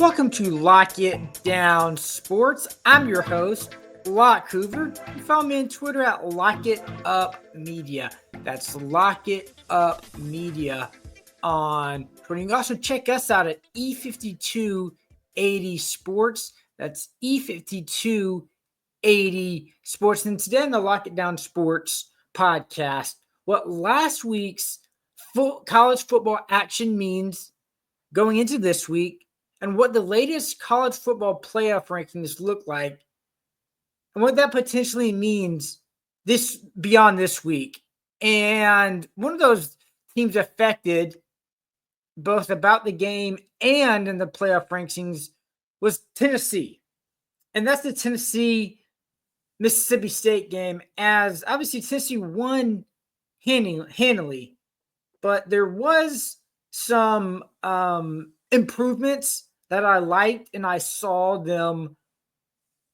Welcome to Lock It Down Sports. I'm your host, Locke Hoover. You follow me on Twitter at Lock It Up Media. That's Lock It Up Media on Twitter. You can also check us out at E5280 Sports. That's E5280 Sports. And today on the Lock It Down Sports podcast, what last week's college football action means going into this week, and what the latest college football playoff rankings look like, and what that potentially means beyond this week. And one of those teams affected both about the game and in the playoff rankings was Tennessee. And that's the Tennessee-Mississippi State game, as obviously Tennessee won handily, but there was some improvements that I liked and I saw them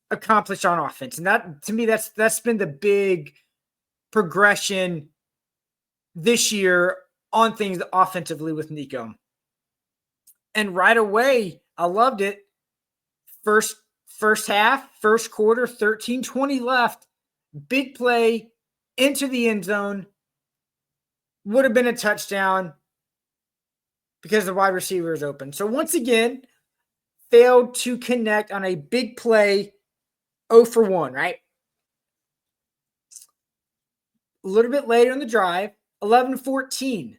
accomplish on offense. And that, to me, that's been the big progression this year on things offensively with Nico. And right away, I loved it. First half, first quarter, 13-20 left. Big play into the end zone. Would have been a touchdown because the wide receiver is open. So once again, failed to connect on a big play, 0 for 1, right? A little bit later in the drive, 11-14,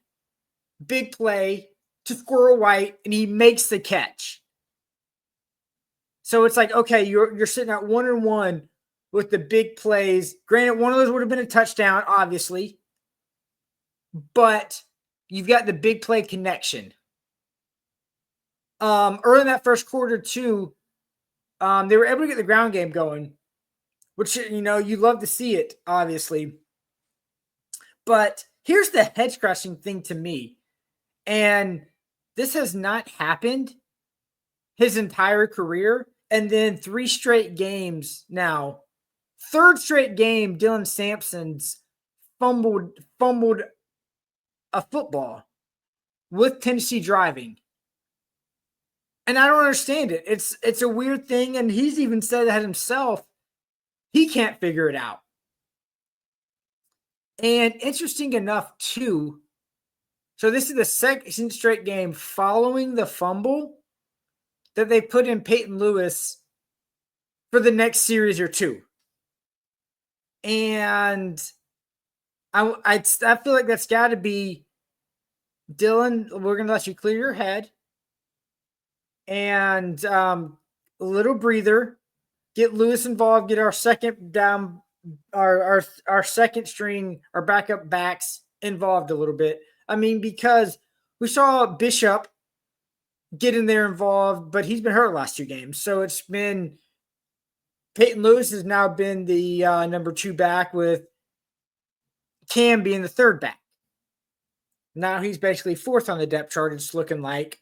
big play to Squirrel White, and he makes the catch. So it's like, okay, you're sitting at 1-1 with the big plays. Granted, one of those would have been a touchdown, obviously, but you've got the big play connection. Early in that first quarter, too, they were able to get the ground game going, which, you love to see it, obviously. But here's the head-scratching thing to me, and this has not happened his entire career, and then 3 straight games now. Third straight game, Dylan Sampson's fumbled a football with Tennessee driving. And I don't understand it. It's a weird thing, and he's even said that himself. He can't figure it out. And interesting enough, too, so this is the second straight game following the fumble that they put in Peyton Lewis for the next series or two. And I feel like that's got to be, Dylan, we're going to let you clear your head. And a little breather, get Lewis involved, get our second down, our second string, our backup backs involved a little bit. I mean, because we saw Bishop get in there involved, but he's been hurt the last 2 games. So it's been Peyton Lewis has now been the number 2 back, with Cam being the 3rd back. Now he's basically 4th on the depth chart, it's looking like.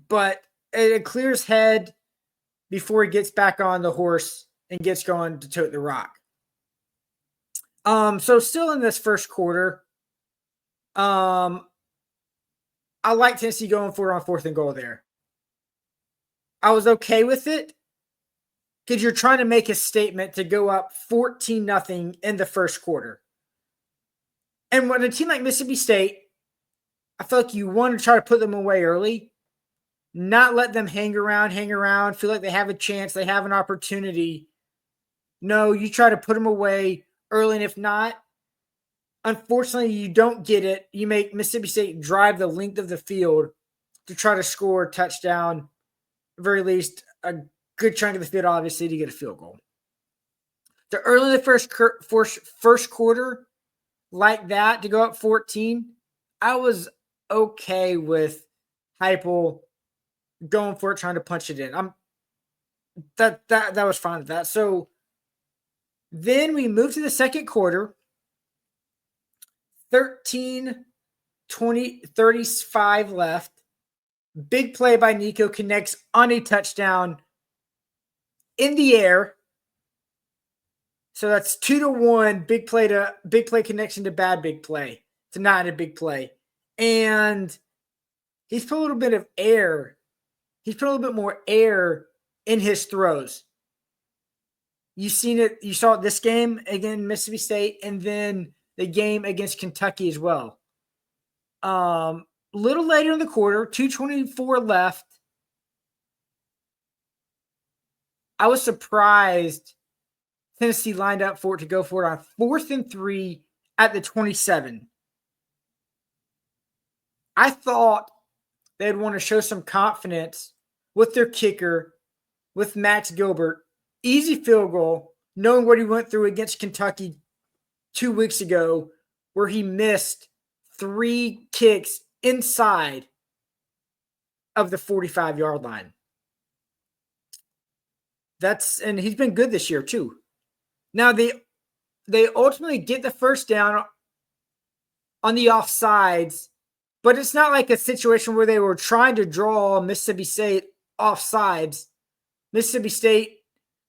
But it clears head before he gets back on the horse and gets going to tote the rock. So still in this first quarter, I like Tennessee going for it on 4th and goal there. I was okay with it because you're trying to make a statement to go up 14-0 in the first quarter. And when a team like Mississippi State, I feel like you want to try to put them away early. Not let them hang around, feel like they have a chance, they have an opportunity. No, you try to put them away early, and if not, unfortunately, you don't get it. You make Mississippi State drive the length of the field to try to score a touchdown, at the very least, a good chunk of the field, obviously, to get a field goal. So early in the first quarter, like that, to go up 14, I was okay with Heupel going for it, trying to punch it in. That was fine with that. So then we move to the second quarter. 13-20-35 left. Big play by Nico, connects on a touchdown in the air. So that's 2-1. Big play connection to bad big play to not a big play. And He's put a little bit of air. He's put a little bit more air in his throws. You've seen it. You saw it this game against Mississippi State, and then the game against Kentucky as well. A little later in the quarter, 2:24 left. I was surprised Tennessee lined up for it to go for it on 4th and 3 at the 27. I thought they'd want to show some confidence with their kicker, with Max Gilbert. Easy field goal, knowing what he went through against Kentucky 2 weeks ago, where he missed 3 kicks inside of the 45-yard line. And he's been good this year too. Now they ultimately get the first down on the offsides, but it's not like a situation where they were trying to draw Mississippi State offsides. Mississippi State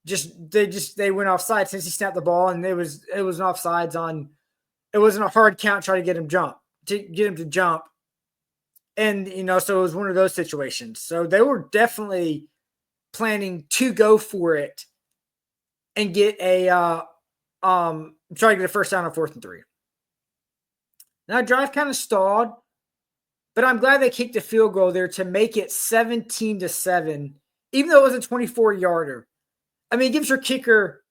they went offside since he snapped the ball, and it was an offsides on. It wasn't a hard count trying to get him to jump, and so it was one of those situations. So they were definitely planning to go for it and get try to get a first down on 4th and 3. Now drive kind of stalled, but I'm glad they kicked a field goal there to make it 17-7, even though it was a 24-yarder. I mean, it gives your kicker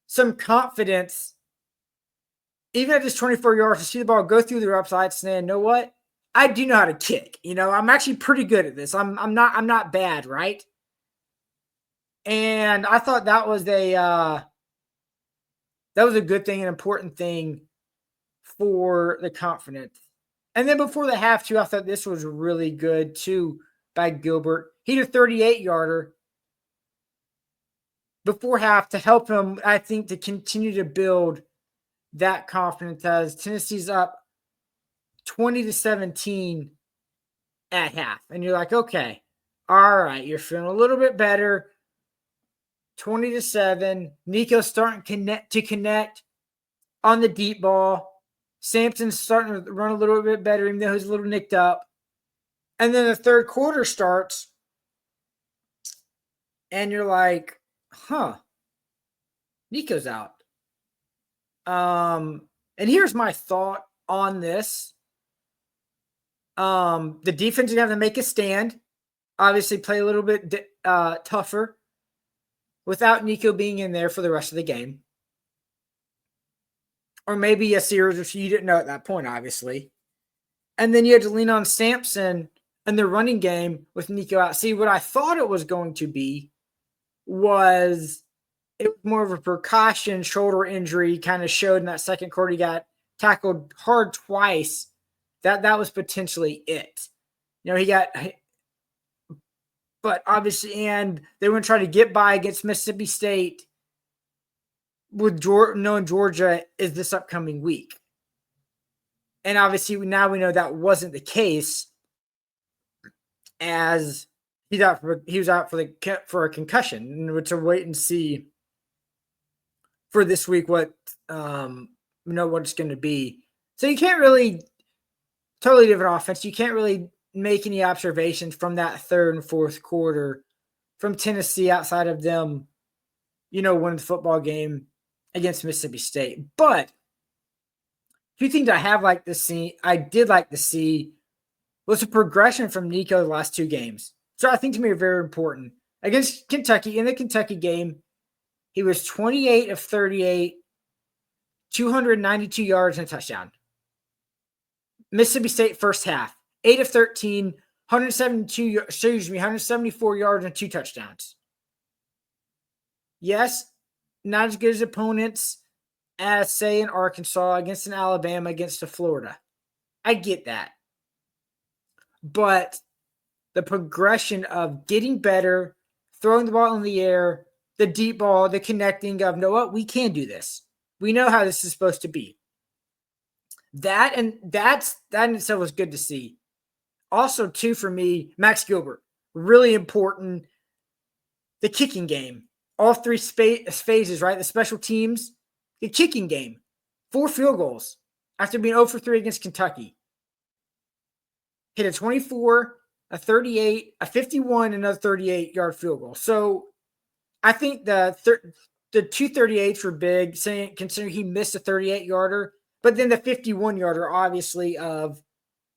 some confidence, even at just 24 yards, to see the ball go through their upside, saying, "You know what? I do know how to kick. I'm actually pretty good at this. I'm not bad, right?" And I thought that was a good thing, an important thing for the confidence. And then before the half, too, I thought this was really good too by Gilbert. He had a 38-yarder before half to help him, I think, to continue to build that confidence as Tennessee's up 20-17 at half. And you're like, okay, all right, you're feeling a little bit better. 20-7. Nico's starting to connect on the deep ball. Sampson's starting to run a little bit better, even though he's a little nicked up. And then the third quarter starts, and you're like, Nico's out. And here's my thought on this. The defense is going to have to make a stand. Obviously, play a little bit tougher without Nico being in there for the rest of the game. Or maybe a series if you didn't know at that point, obviously. And then you had to lean on Sampson and the running game with Nico out. See, what I thought it was going to be was it was more of a precaution shoulder injury, kind of showed in that second quarter. He got tackled hard twice. That was potentially it. But obviously, and they were going to try to get by against Mississippi State with knowing Georgia is this upcoming week. And obviously now we know that wasn't the case, as he was out for a concussion, and to wait and see for this week what it's going to be. So you can't really totally different offense. You can't really make any observations from that third and fourth quarter from Tennessee outside of them, winning the football game against Mississippi State. But a few things I did like to see was a progression from Nico the last 2 games. So I think to me are very important. Against Kentucky, in the Kentucky game, he was 28 of 38, 292 yards and a touchdown. Mississippi State first half, 8 of 13, 174 yards and 2 touchdowns. Yes, not as good as opponents as, say, in Arkansas, against an Alabama, against a Florida. I get that. But the progression of getting better, throwing the ball in the air, the deep ball, the connecting of, we can do this. We know how this is supposed to be. That in itself was good to see. Also, too, for me, Max Gilbert, really important. The kicking game, all 3 phases, right? The special teams, the kicking game, 4 field goals after being 0 for 3 against Kentucky. hit a 24, a 38, a 51, another 38-yard field goal. So I think the 238s were big, considering he missed a 38-yarder. But then the 51-yarder, obviously, of,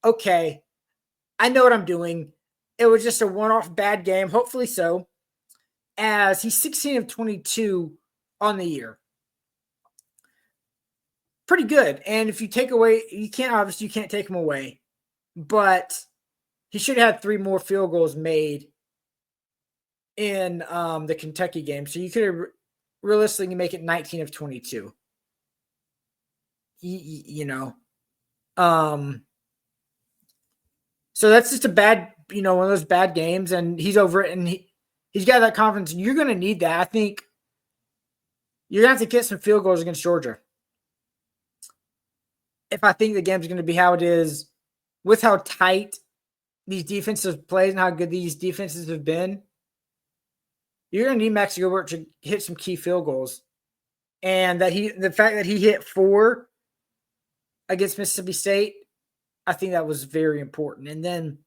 okay, I know what I'm doing. It was just a one-off bad game, hopefully so, as he's 16 of 22 on the year. Pretty good. And if you take away, you can't take him away. But he should have 3 more field goals made in the Kentucky game. So you could have realistically make it 19 of 22. You know. So that's just a bad, one of those bad games, and he's over it, and he's got that confidence. You're going to need that. I think you're going to have to get some field goals against Georgia. If I think the game's going to be how it is, with how tight these defenses plays and how good these defenses have been, you're going to need Max Gilbert to hit some key field goals. And the fact that he hit 4 against Mississippi State, I think that was very important. And then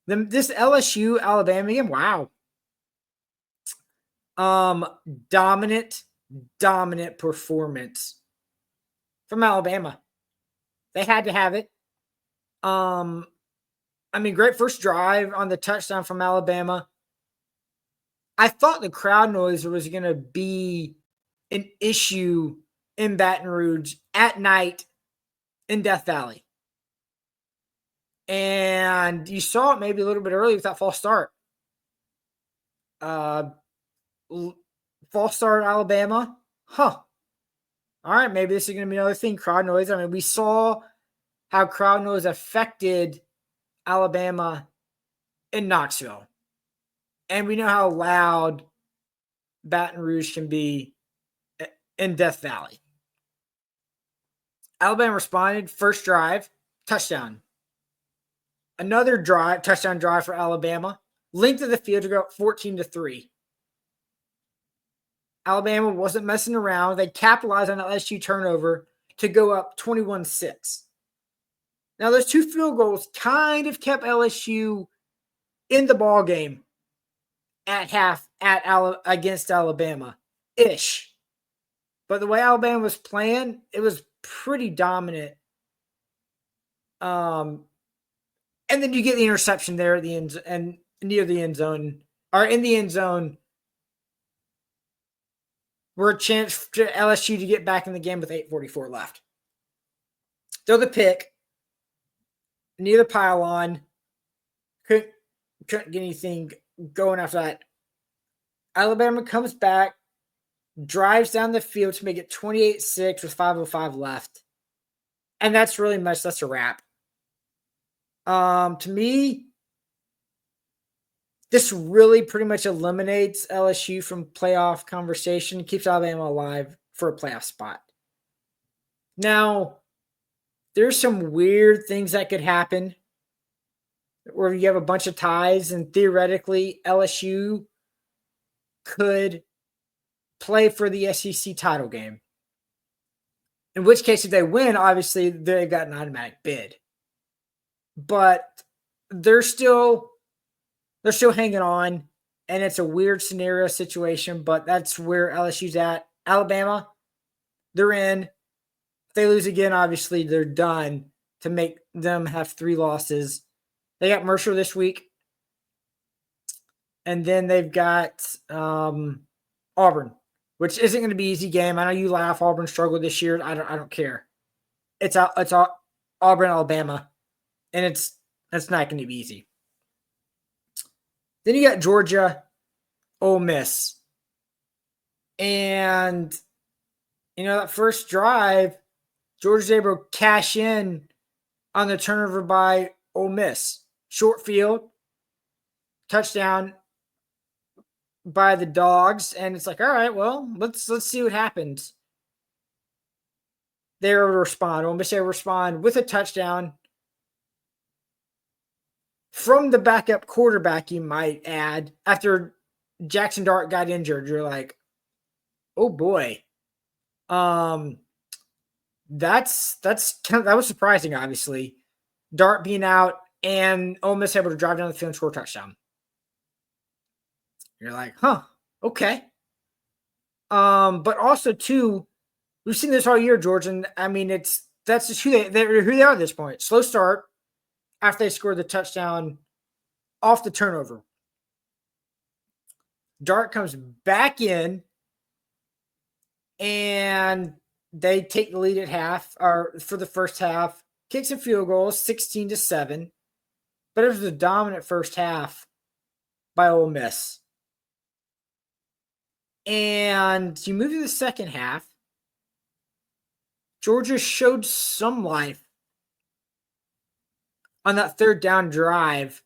this LSU Alabama game, wow. Dominant performance from Alabama. They had to have it. Great first drive on the touchdown from Alabama. I thought the crowd noise was going to be an issue in Baton Rouge at night in Death Valley. And you saw it maybe a little bit early with that false start. False start Alabama. All right, maybe this is going to be another thing, crowd noise. We saw how crowd noise affected Alabama in Knoxville. And we know how loud Baton Rouge can be in Death Valley. Alabama responded, first drive, touchdown. Another drive, touchdown drive for Alabama. Length of the field to go up 14-3. Alabama wasn't messing around. They capitalized on the LSU turnover to go up 21-6. Now, those 2 field goals kind of kept LSU in the ball game at half against Alabama-ish. But the way Alabama was playing, it was pretty dominant. And then you get the interception there at the end and near the end zone, or in the end zone, were a chance for LSU to get back in the game with 8:44 left. Throw the pick near the pylon. Couldn't get anything going after that. Alabama comes back, drives down the field to make it 28-6 with 5:05 left. And that's a wrap. To me, this really pretty much eliminates LSU from playoff conversation, keeps Alabama alive for a playoff spot. Now, there's some weird things that could happen where you have a bunch of ties, and theoretically LSU could play for the SEC title game. In which case, if they win, obviously they've got an automatic bid. But they're still hanging on, and it's a weird scenario situation, but that's where LSU's at. Alabama, they're in. If they lose again, obviously they're done to make them have 3 losses. They got Mercer this week. And then they've got Auburn, which isn't going to be an easy game. I know you laugh. Auburn struggled this year. I don't care. It's Auburn, Alabama. And it's not going to be easy. Then you got Georgia, Ole Miss. And, that first drive, Georgia's able to cash in on the turnover by Ole Miss. Short field, touchdown by the Dogs. And it's like, all right, well, let's see what happens. They're able to respond. Ole Miss able to respond with a touchdown from the backup quarterback, you might add, after Jackson Dart got injured. You're like, oh boy. That was surprising, obviously. Dart being out and Ole Miss able to drive down the field and score a touchdown. You're like, huh, okay. But also too, we've seen this all year, George, and I mean that's just who they are at this point. Slow start after they scored the touchdown off the turnover. Dart comes back in, and they take the lead at half, or for the first half. Kicks and field goals, 16-7. But it was a dominant first half by Ole Miss. And you move to the second half. Georgia showed some life on that third down drive.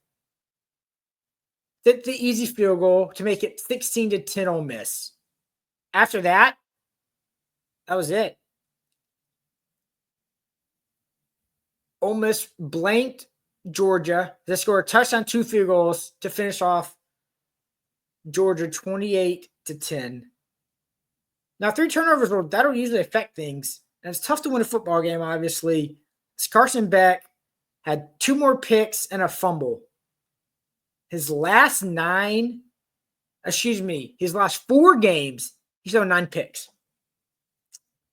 Hit the easy field goal to make it 16-10 Ole Miss. After that, that was it. Ole Miss blanked Georgia. They scored a touchdown, 2 field goals to finish off Georgia 28-10. Now, 3 turnovers, that'll usually affect things. And it's tough to win a football game, obviously. Carson Beck had 2 more picks and a fumble. His last 4 games, he's thrown 9 picks.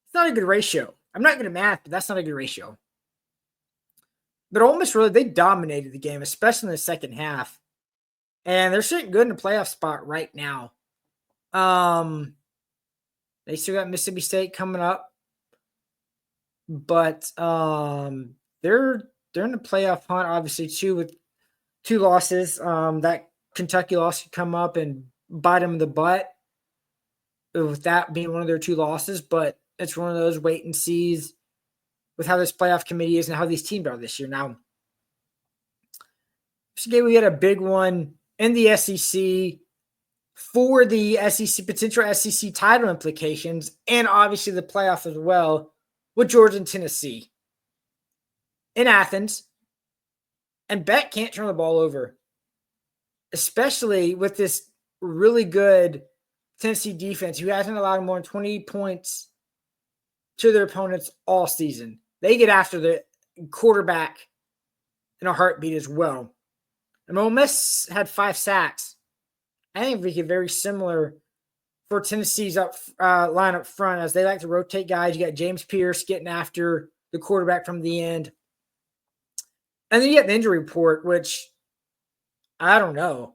It's not a good ratio. I'm not good at math, but that's not a good ratio. But Ole Miss they dominated the game, especially in the second half. And they're sitting good in the playoff spot right now. They still got Mississippi State coming up. But they're in the playoff hunt, obviously, too, with 2 losses. That Kentucky loss could come up and bite them in the butt, with that being one of their 2 losses. But it's one of those wait and sees with how this playoff committee is and how these teams are this year. Now, today we had a big one in the SEC for the SEC potential SEC title implications, and obviously the playoff as well, with Georgia and Tennessee in Athens. And Beck can't turn the ball over, especially with this really good Tennessee defense who hasn't allowed more than 20 points to their opponents all season. They get after the quarterback in a heartbeat as well. And Ole Miss had 5 sacks. I think we get very similar for Tennessee's line up front, as they like to rotate guys. You got James Pierce getting after the quarterback from the end. And then you get the injury report, which I don't know.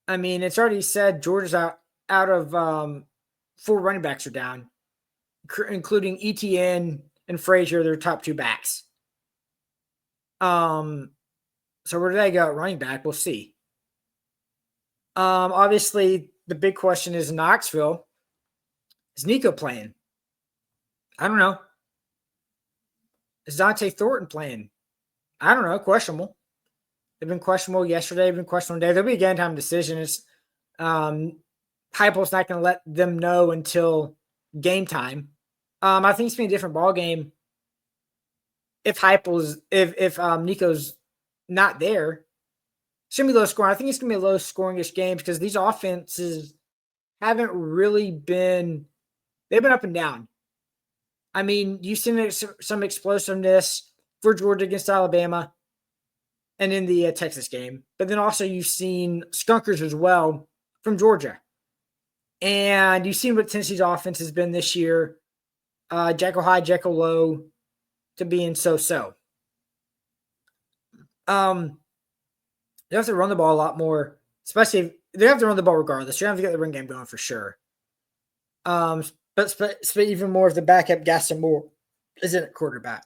I mean, it's already said Georgia's out of 4 running backs are down, including ETN and Frazier, their top 2 backs. So where do they go at running back? We'll see. Obviously, the big question is Knoxville. Is Nico playing? I don't know. Is Dante Thornton playing? I don't know. Questionable. They've been questionable yesterday. They've been questionable today. There'll be a game time decision. It's Heupel's not going to let them know until game time. I think it's going to be a different ball game if Nico's not there. It's going to be low scoring. I think it's going to be a low scoring-ish game because these offenses haven't really been – they've been up and down. I mean, you've seen some explosiveness for Georgia against Alabama and in the Texas game. But then also you've seen skunkers as well from Georgia. And you've seen what Tennessee's offense has been this year. Jekyll high, Jekyll low to being so-so. They have to run the ball a lot more, especially if they have to run the ball regardless. You have to get the run game going for sure. But even more if the backup Gaston Moore isn't at quarterback.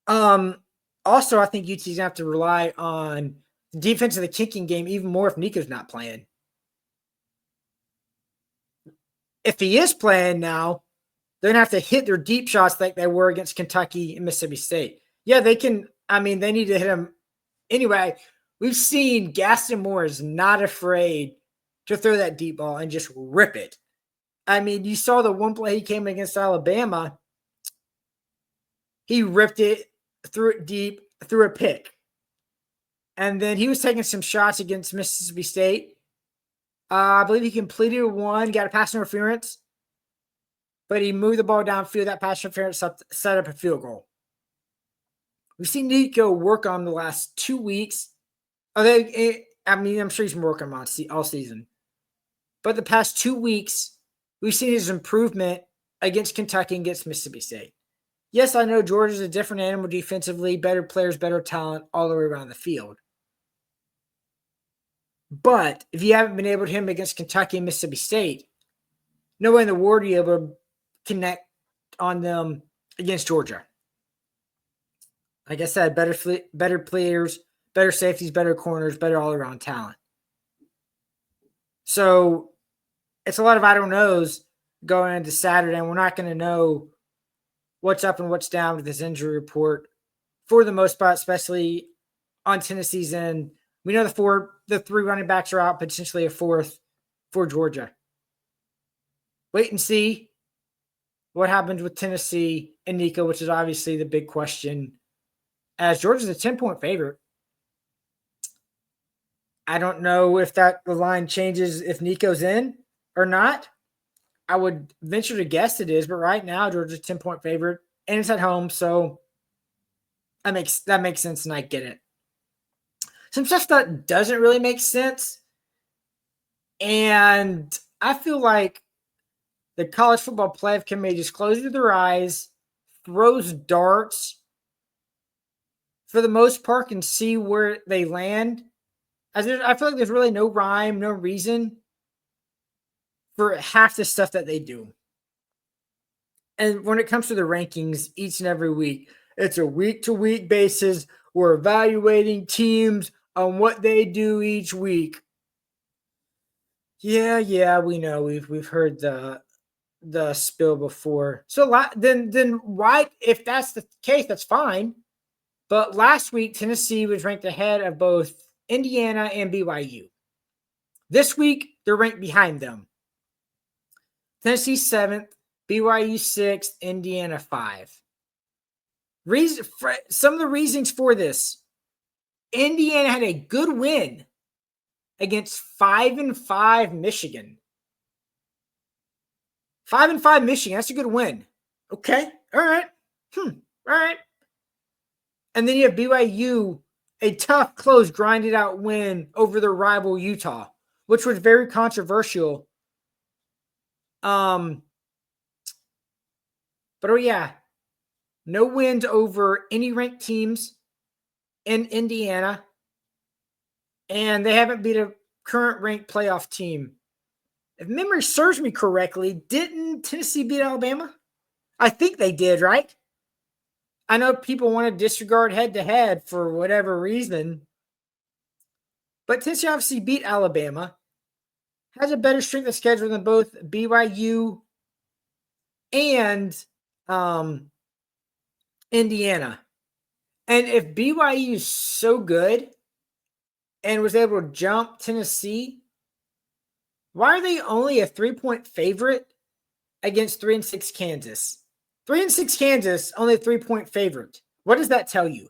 Also, I think UT's going to have to rely on the defense of the kicking game even more if Nico's not playing. If he is playing now, they're going to have to hit their deep shots like they were against Kentucky and Mississippi State. Yeah, they can. I mean, they need to hit them. Anyway, we've seen Gaston Moore is not afraid to throw that deep ball and just rip it. I mean, you saw the one play he came against Alabama. He ripped it, threw it deep, threw a pick. And then he was taking some shots against Mississippi State. I believe he completed one, got a pass interference. But he moved the ball downfield. That pass interference set up a field goal. We've seen Nico work on the last 2 weeks. I'm sure he's been working on all season. But the past 2 weeks, we've seen his improvement against Kentucky and against Mississippi State. Yes, I know Georgia's a different animal defensively, better players, better talent all the way around the field. But if you haven't been able to hit him against Kentucky and Mississippi State, no way in the world are you able to connect on them against Georgia. Like I said, better players, better safeties, better corners, better all-around talent. So it's a lot of I don't knows going into Saturday, and we're not going to know what's up and what's down with this injury report for the most part, especially on Tennessee's end. We know the 3 running backs are out, potentially a 4th for Georgia. Wait and see what happens with Tennessee and Nico, which is obviously the big question, as Georgia's a 10-point favorite. I don't know if the line changes if Nico's in or not. I would venture to guess it is, but right now Georgia's a 10-point favorite, and it's at home, so that makes sense, and I get it. Some stuff that doesn't really make sense, and I feel like the College Football Playoff Committee just closes their eyes, throws darts for the most part, and see where they land. I feel like there's really no rhyme, no reason for half the stuff that they do. And when it comes to the rankings each and every week, it's a week-to-week basis. We're evaluating teams on what they do each week. Yeah, we know. We've heard the spill before. So then why, if that's the case, that's fine. But last week, Tennessee was ranked ahead of both Indiana and BYU. This week, they're ranked behind them. Tennessee 7th, BYU 6th, Indiana 5. Some of the reasons for this: Indiana had a good win against 5-5 Michigan. 5-5 Michigan, that's a good win. Okay, all right. All right. And then you have BYU, a tough, close, grinded out win over their rival Utah, which was very controversial. But oh yeah, no wins over any ranked teams in Indiana, and they haven't beat a current ranked playoff team. If memory serves me correctly, didn't Tennessee beat Alabama? I think they did, right? I know people want to disregard head-to-head for whatever reason, but Tennessee obviously beat Alabama, has a better strength of schedule than both BYU and Indiana. And if BYU is so good and was able to jump Tennessee, why are they only a 3-point favorite against 3-6 Kansas? 3-6 Kansas, only a 3-point favorite. What does that tell you?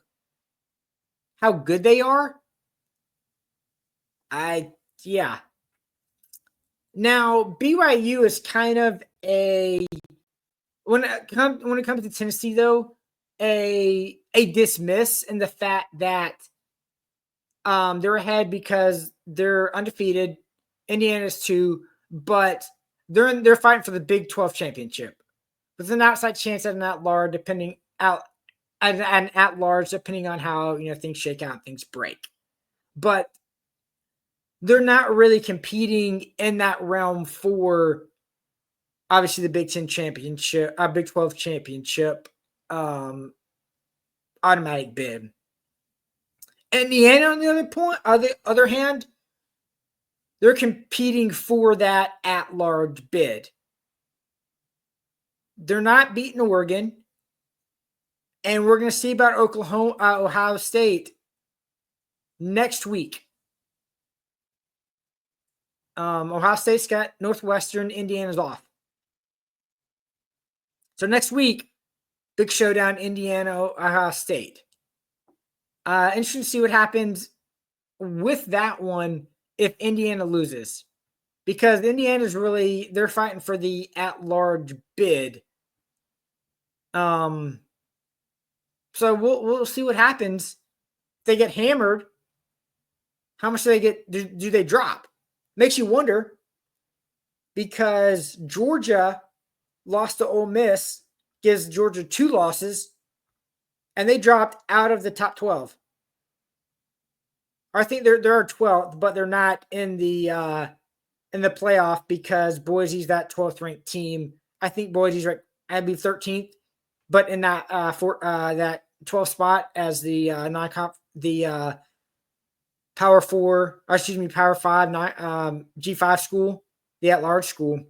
How good they are? Yeah. Now, BYU is kind of when it comes to Tennessee, though, a dismiss in the fact that they're ahead because they're undefeated. Indiana's 2, but they're fighting for the Big 12 championship with an outside chance at an at-large, depending on how things shake out and things break. But they're not really competing in that realm for obviously the Big 10 championship, Big 12 championship, automatic bid. Indiana, on the other hand, they're competing for that at-large bid. They're not beating Oregon, and we're going to see about Ohio State next week. Ohio State's got Northwestern, Indiana's off. So next week, big showdown, Indiana, Ohio State. Interesting to see what happens with that one if Indiana loses. Because Indiana's they're fighting for the at-large bid. So So we'll see what happens. If they get hammered, how much do they get? Do they drop? Makes you wonder because Georgia lost to Ole Miss, gives Georgia 2 losses, and they dropped out of the top 12. I think they're 12th, but they're not in the playoff because Boise's that 12th ranked team. I think Boise's right, I'd be 13th, but in that that 12th spot as the non-comp, the Power 4, Power 5, G5 school, the at-large school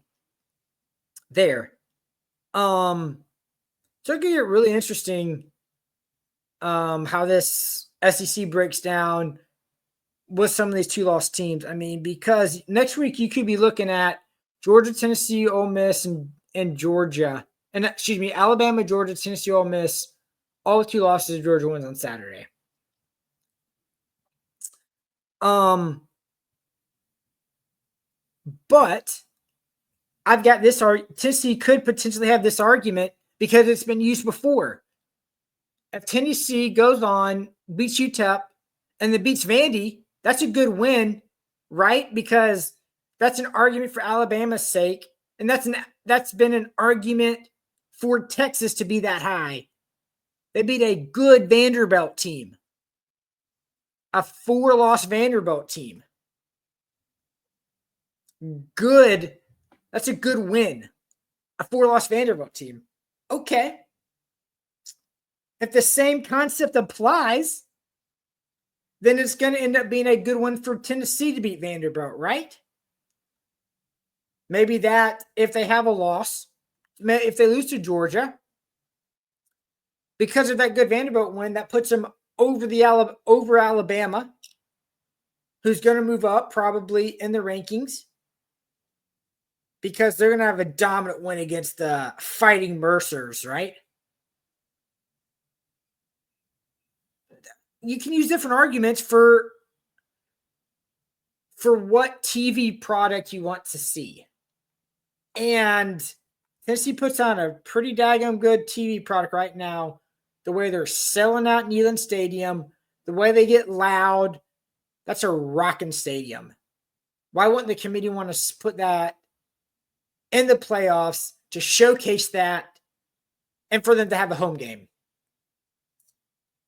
there. So it could get really interesting how this SEC breaks down with some of these 2-loss teams. I mean, because next week you could be looking at Georgia, Tennessee, Ole Miss, and Georgia. And Alabama, Georgia, Tennessee, Ole Miss, all 2 losses. Georgia wins on Saturday. But I've got this Tennessee could potentially have this argument because it's been used before. If Tennessee goes on, beats UTEP, and then beats Vandy, that's a good win, right? Because that's an argument for Alabama's sake, and that's been an argument for Texas to be that high. They beat a good Vanderbilt team, a 4-loss Vanderbilt team. Good. That's a good win. A 4-loss Vanderbilt team. Okay. If the same concept applies, then it's going to end up being a good one for Tennessee to beat Vanderbilt, right? Maybe that if they have a loss, if they lose to Georgia, because of that good Vanderbilt win, that puts them over Alabama, who's going to move up probably in the rankings because they're going to have a dominant win against the Fighting Mercers, right? You can use different arguments for what TV product you want to see. And Tennessee puts on a pretty daggone good TV product right now. The way they're selling out Neyland Stadium, the way they get loud, that's a rocking stadium. Why wouldn't the committee want to put that in the playoffs to showcase that and for them to have a home game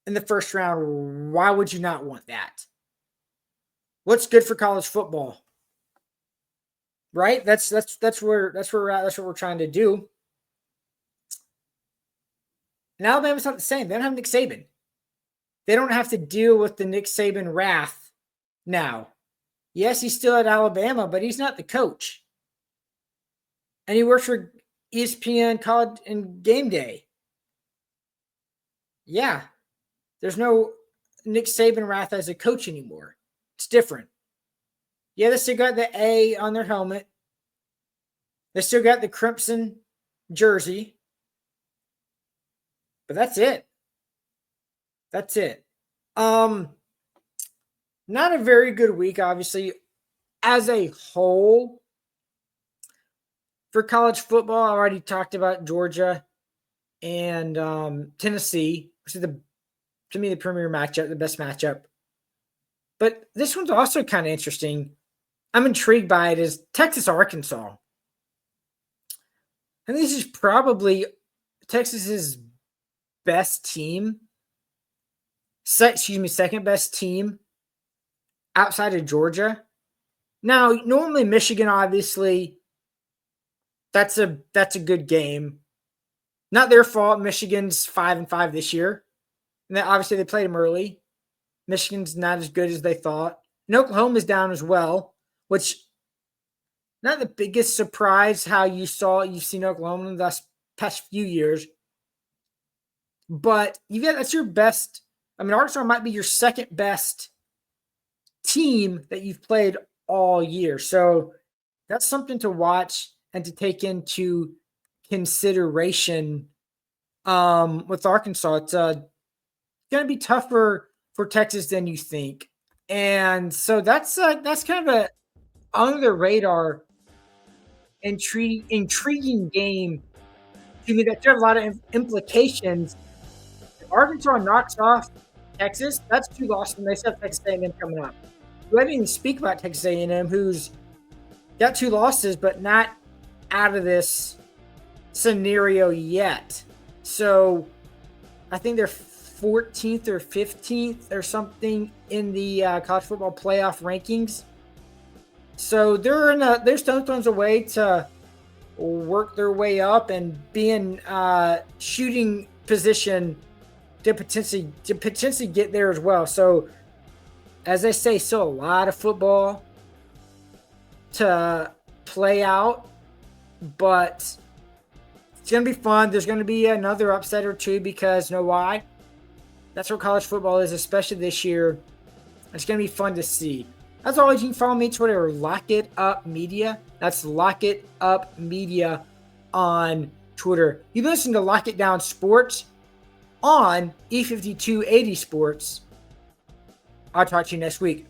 in the first round? Why would you not want that? What's good for college football? Right? That's where we're at. That's what we're trying to do. And Alabama's not the same. They don't have Nick Saban. They don't have to deal with the Nick Saban wrath now. Yes, he's still at Alabama, but he's not the coach. And he works for ESPN College and Game Day. Yeah. There's no Nick Saban wrath as a coach anymore. It's different. Yeah, they still got the A on their helmet. They still got the crimson jersey. But that's it. That's it. Not a very good week, obviously, as a whole. For college football, I already talked about Georgia and Tennessee, which is to me the premier matchup, the best matchup. But this one's also kind of interesting. I'm intrigued by it. Is Texas, Arkansas. And this is probably Texas's best team. Second best team outside of Georgia. Now, normally Michigan, obviously, that's a good game. Not their fault. Michigan's 5-5 this year. And then obviously they played them early. Michigan's not as good as they thought. And Oklahoma's down as well, which not the biggest surprise how you've seen Oklahoma in the past few years. But that's your best. I mean, Arkansas might be your second best team that you've played all year. So that's something to watch and to take into consideration with Arkansas. It's going to be tougher for Texas than you think. And so that's kind of a under the radar intriguing game to me that there are a lot of implications Arkansas knocks off Texas, that's 2 losses, and they still have Texas A&M coming up. We didn't even speak about Texas A&M, who's got 2 losses, but not out of this scenario yet. So I think they're 14th or 15th or something in the college football playoff rankings. So they're stones away to work their way up and be in shooting position to potentially get there as well. So as I say, still a lot of football to play out, but it's going to be fun. There's going to be another upset or two because, you know why? That's what college football is, especially this year. It's going to be fun to see. As always, you can follow me on Twitter, Lock It Up Media. That's Lock It Up Media on Twitter. You listen to Lock It Down Sports on E5280 Sports. I'll talk to you next week.